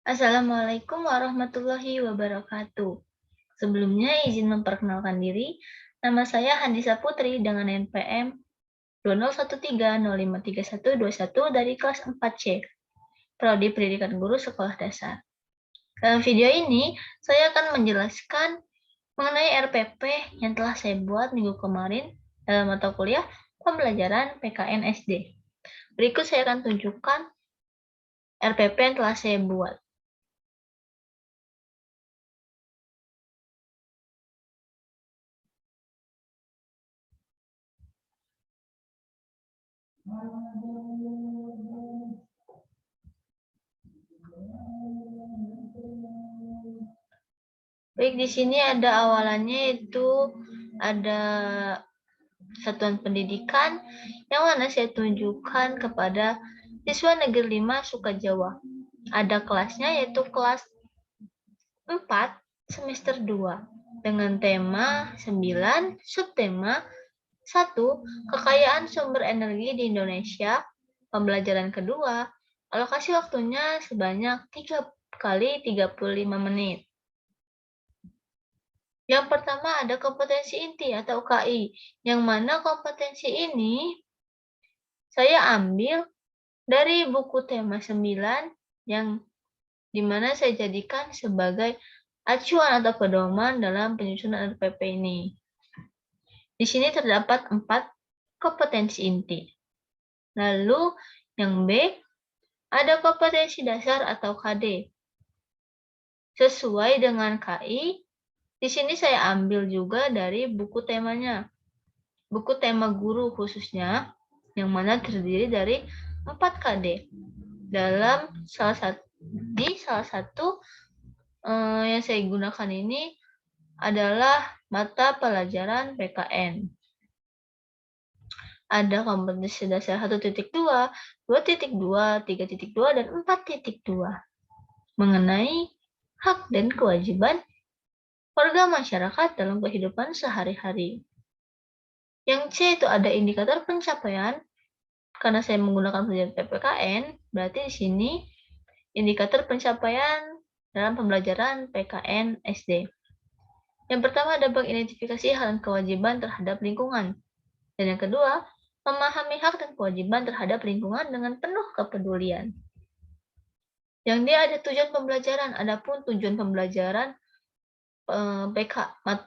Assalamualaikum warahmatullahi wabarakatuh. Sebelumnya izin memperkenalkan diri, nama saya Handisa Putri dengan NPM 2013053121 dari kelas 4C, Prodi Pendidikan Guru Sekolah Dasar. Dalam video ini, saya akan menjelaskan mengenai RPP yang telah saya buat minggu kemarin dalam mata kuliah pembelajaran PKN SD. Berikut saya akan tunjukkan RPP yang telah saya buat. Baik, di sini ada awalannya, itu ada satuan pendidikan yang mana saya tunjukkan kepada siswa Negeri 5 Sukajawa. Ada kelasnya, yaitu kelas 4 semester 2 dengan tema 9, subtema 1, kekayaan sumber energi di Indonesia. Pembelajaran kedua, alokasi waktunya sebanyak 3 kali 35 menit. Yang pertama ada kompetensi inti atau KI, yang mana kompetensi ini saya ambil dari buku tema 9 yang dimana saya jadikan sebagai acuan atau pedoman dalam penyusunan RPP ini. Di sini terdapat 4 kompetensi inti. Lalu yang B, ada kompetensi dasar atau KD. Sesuai dengan KI, di sini saya ambil juga dari buku temanya. Buku tema guru khususnya, yang mana terdiri dari 4 KD. Dalam salah satu yang saya gunakan ini adalah mata pelajaran PKN. Ada kompetensi dasar 1.2, 2.2, 3.2, dan 4.2 mengenai hak dan kewajiban warga masyarakat dalam kehidupan sehari-hari. Yang C itu ada indikator pencapaian. Karena saya menggunakan pelajaran PPKN, berarti di sini indikator pencapaian dalam pembelajaran PKN SD. Yang pertama ada mengidentifikasi hak dan kewajiban terhadap lingkungan. Dan yang kedua, memahami hak dan kewajiban terhadap lingkungan dengan penuh kepedulian. Yang dia ada tujuan pembelajaran. Adapun tujuan pembelajaran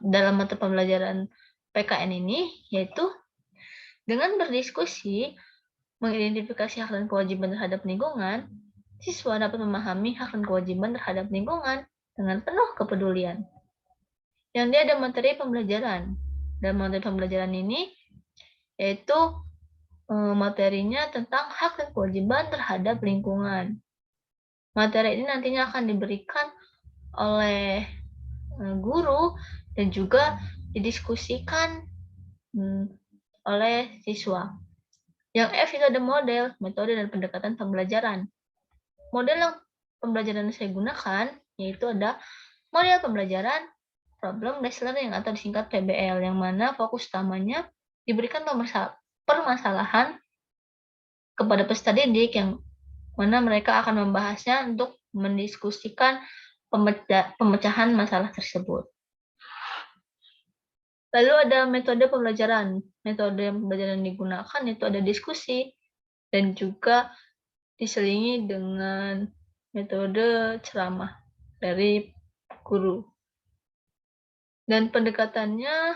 dalam mata pembelajaran PKN ini yaitu dengan berdiskusi, mengidentifikasi hak dan kewajiban terhadap lingkungan, siswa dapat memahami hak dan kewajiban terhadap lingkungan dengan penuh kepedulian. Yang dia ada materi pembelajaran. Dan materi pembelajaran ini yaitu materinya tentang hak dan kewajiban terhadap lingkungan. Materi ini nantinya akan diberikan oleh guru dan juga didiskusikan oleh siswa. Yang F itu ada model, metode, dan pendekatan pembelajaran. Model yang pembelajaran yang saya gunakan yaitu ada model pembelajaran problem based learning atau disingkat PBL, yang mana fokus utamanya diberikan permasalahan kepada peserta didik yang mana mereka akan membahasnya untuk mendiskusikan pemecahan masalah tersebut. Lalu ada metode pembelajaran. Metode pembelajaran yang digunakan itu ada diskusi dan juga diselingi dengan metode ceramah dari guru. Dan pendekatannya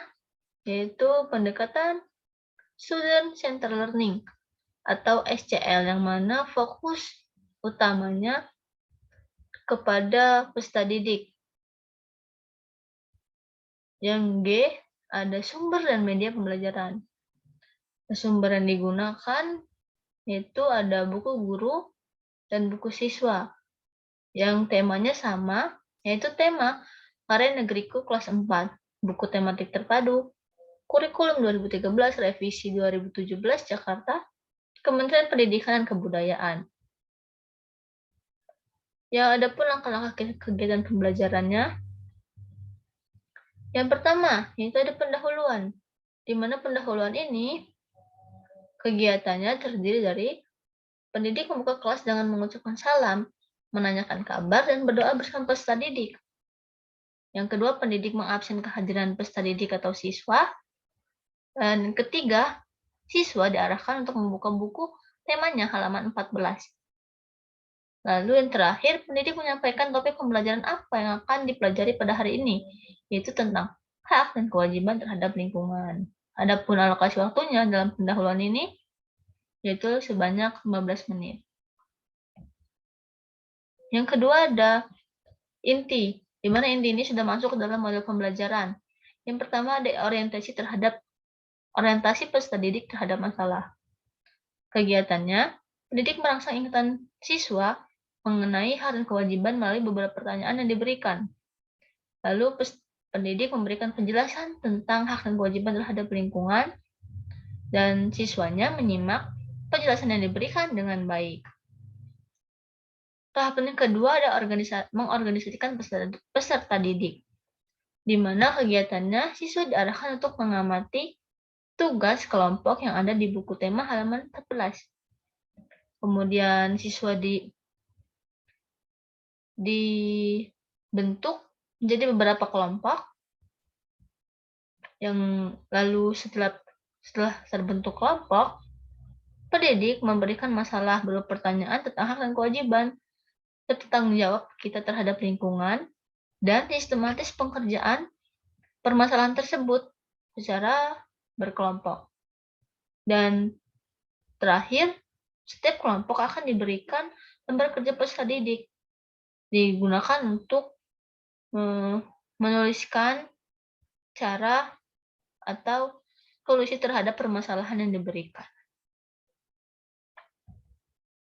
yaitu pendekatan Student Centered Learning atau SCL, yang mana fokus utamanya kepada peserta didik. Yang G ada sumber dan media pembelajaran. Sumber yang digunakan yaitu ada buku guru dan buku siswa yang temanya sama, yaitu tema Karya Negeriku kelas 4, buku tematik terpadu, kurikulum 2013, revisi 2017 Jakarta, Kementerian Pendidikan dan Kebudayaan. Yang ada pun langkah-langkah kegiatan pembelajarannya. Yang pertama, yaitu ada pendahuluan, di mana pendahuluan ini kegiatannya terdiri dari pendidik membuka kelas dengan mengucapkan salam menanyakan kabar, dan berdoa bersama peserta didik. Yang kedua, pendidik mengabsen kehadiran peserta didik atau siswa. Dan ketiga, siswa diarahkan untuk membuka buku temanya halaman 14. Lalu yang terakhir, pendidik menyampaikan topik pembelajaran apa yang akan dipelajari pada hari ini, yaitu tentang hak dan kewajiban terhadap lingkungan. Adapun alokasi waktunya dalam pendahuluan ini, yaitu sebanyak 15 menit. Yang kedua ada inti, di mana inti ini sudah masuk ke dalam model pembelajaran. Yang pertama ada orientasi peserta didik terhadap masalah. Kegiatannya, pendidik merangsang ingatan siswa mengenai hak dan kewajiban melalui beberapa pertanyaan yang diberikan. Lalu pendidik memberikan penjelasan tentang hak dan kewajiban terhadap lingkungan, dan siswanya menyimak penjelasan yang diberikan dengan baik. Tahapan yang kedua ada mengorganisasikan peserta didik, di mana kegiatannya siswa diarahkan untuk mengamati tugas kelompok yang ada di buku tema halaman 14. Kemudian siswa dibentuk menjadi beberapa kelompok, yang lalu setelah terbentuk kelompok, pendidik memberikan masalah berupa pertanyaan tentang hak dan kewajiban, serta tanggung jawab kita terhadap lingkungan, dan sistematis pengerjaan permasalahan tersebut secara berkelompok. Dan terakhir, setiap kelompok akan diberikan lembar kerja peserta didik, digunakan untuk menuliskan cara atau solusi terhadap permasalahan yang diberikan.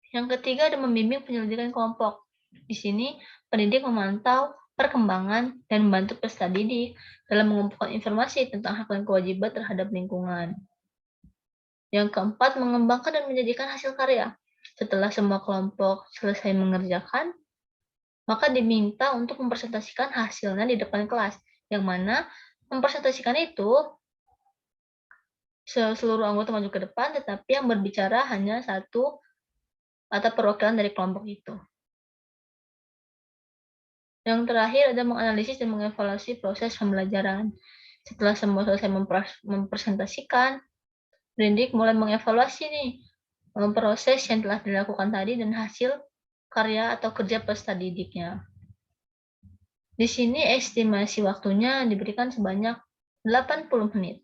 Yang ketiga ada membimbing penyelidikan kelompok. Di sini, pendidik memantau perkembangan dan membantu peserta didik dalam mengumpulkan informasi tentang hak dan kewajiban terhadap lingkungan. Yang keempat, mengembangkan dan menjadikan hasil karya. Setelah semua kelompok selesai mengerjakan, maka diminta untuk mempresentasikan hasilnya di depan kelas, yang mana mempresentasikan itu seluruh anggota maju ke depan, tetapi yang berbicara hanya satu atau perwakilan dari kelompok itu. Yang terakhir ada menganalisis dan mengevaluasi proses pembelajaran. Setelah semua selesai mempresentasikan, pendidik mulai mengevaluasi proses yang telah dilakukan tadi dan hasil karya atau kerja peserta didiknya. Di sini estimasi waktunya diberikan sebanyak 80 menit.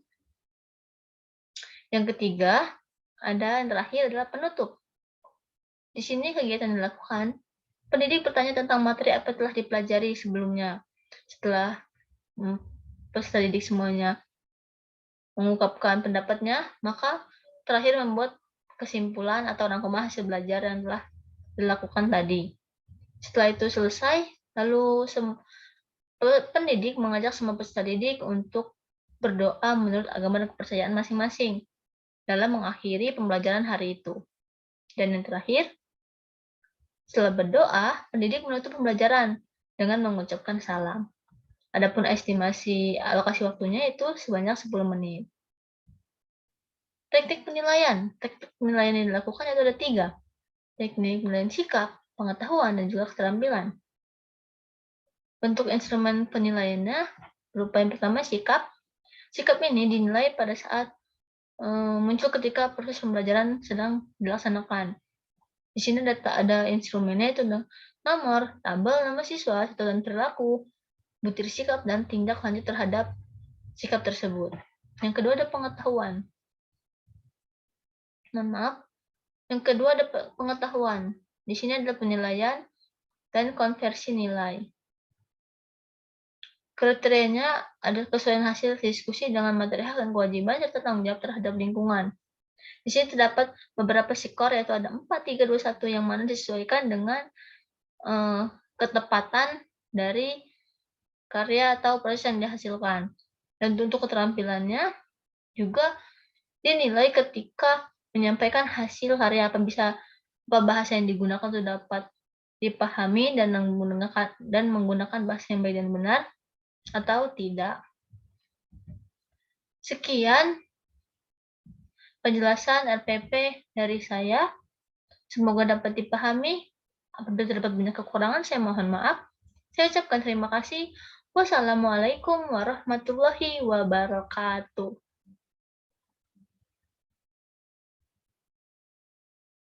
Yang ketiga, yang terakhir adalah penutup. Di sini kegiatan yang dilakukan, pendidik bertanya tentang materi apa telah dipelajari sebelumnya. Setelah peserta didik semuanya mengungkapkan pendapatnya, maka terakhir membuat kesimpulan atau rangkuman hasil belajar yang telah dilakukan tadi. Setelah itu selesai, lalu pendidik mengajak semua peserta didik untuk berdoa menurut agama dan kepercayaan masing-masing dalam mengakhiri pembelajaran hari itu. Dan yang terakhir, setelah berdoa, pendidik menutup pembelajaran dengan mengucapkan salam. Adapun estimasi alokasi waktunya itu sebanyak 10 menit. Teknik penilaian. Teknik penilaian yang dilakukan itu ada 3. Teknik penilaian sikap, pengetahuan, dan juga keterampilan. Bentuk instrumen penilaiannya berupa yang pertama sikap. Sikap ini dinilai pada saat muncul ketika proses pembelajaran sedang dilaksanakan. Di sini ada instrumennya itu nomor, tabel nama siswa, catatan perilaku, butir sikap, dan tindak lanjut terhadap sikap tersebut. Yang kedua ada pengetahuan. Yang kedua ada pengetahuan. Di sini adalah penilaian dan konversi nilai. Kriterianya ada kesesuaian hasil diskusi dengan materi hak dan kewajiban serta tanggung jawab terhadap lingkungan. Di sini terdapat beberapa skor, yaitu ada 4, 3, 2, 1 yang mana disesuaikan dengan ketepatan dari karya atau proses yang dihasilkan. Dan untuk keterampilannya juga dinilai ketika menyampaikan hasil karya, apa bahasa yang digunakan itu dapat dipahami dan menggunakan bahasa yang baik dan benar atau tidak. Sekian penjelasan RPP dari saya. Semoga dapat dipahami. Apabila terdapat banyak kekurangan, saya mohon maaf. Saya ucapkan terima kasih. Wassalamualaikum warahmatullahi wabarakatuh.